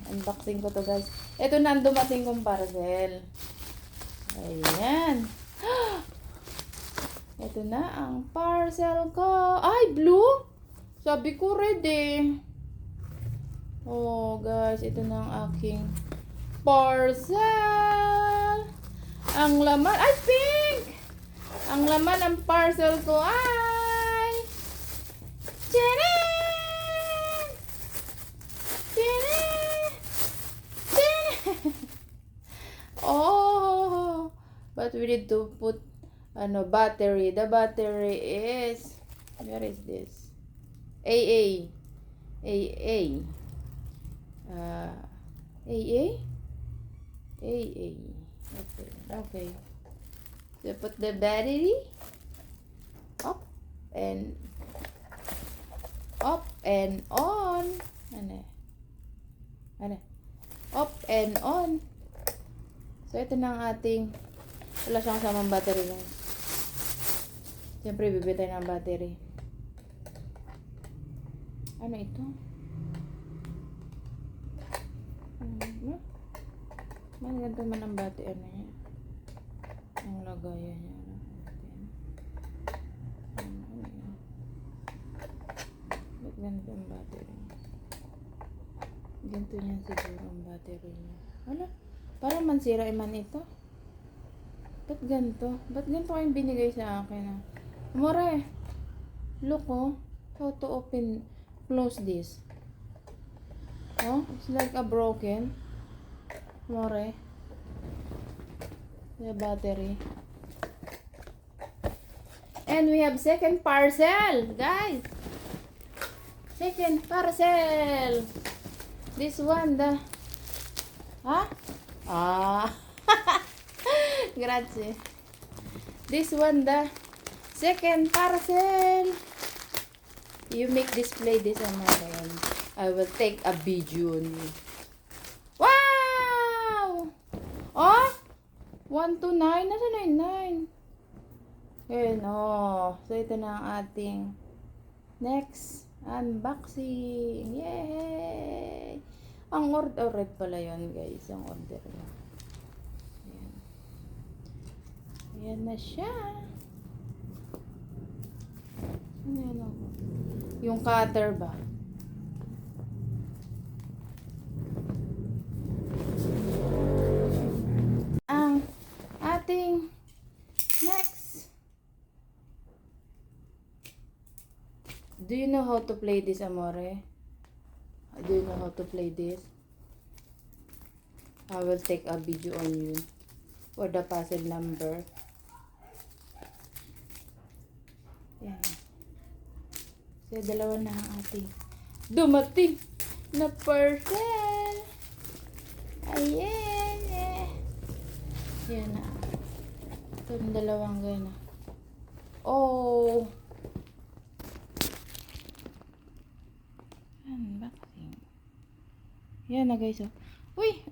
Unboxing ko to guys. Ito na ang dumating kong parcel. Ayan. Ito na ang parcel ko. Ay, blue! Sabi ko red eh. Oh guys, ito na ang aking parcel. Ang laman, ay pink! Ang laman ng parcel ko ay Tcharan! Tcharan! Tcharan! Oh, but we need to put battery. The battery is, where is this? AA. AA. AA? AA. Okay. So put the battery up and on. Ano? Up and on. So ito na ang ating, wala siyang kasamang battery na. Siyempre bibili tayo ng battery. Ano ito? Ganito man ang battery niya. Ang lagayan niya. Ganito ang battery. Ganito niya siguro ang battery niya. Ano? Parang mansira man ito. Ba't ganito? Ba't ganito kayong binigay sa akin? More. Look oh. How to open, close this. Oh, it's like a broken. More. The battery. And we have second parcel, guys. Second parcel. This one, the... Huh? Ah. Grazie. This one, the second parcel. You make display this on my hand. I will take a video. Wow! Oh! 129. Nasaan na yung 9? Ayan, oh. So, ito na ang ating next unboxing. Yay! Ang order, red pala yun, guys. Ang order na. Ayan. Ayan na siya. Ayan, oh. Yung cutter ba? Ang ating next. Do you know how to play this, Amore? Do you know how to play this? I will take a video on you for the puzzle number. Yan. So, dalawa na ang ating dumating na parcel. Ayan. Yan na. Ito yung dalawang gana. Oh. Unboxing. Yan na guys. Oh. Uy.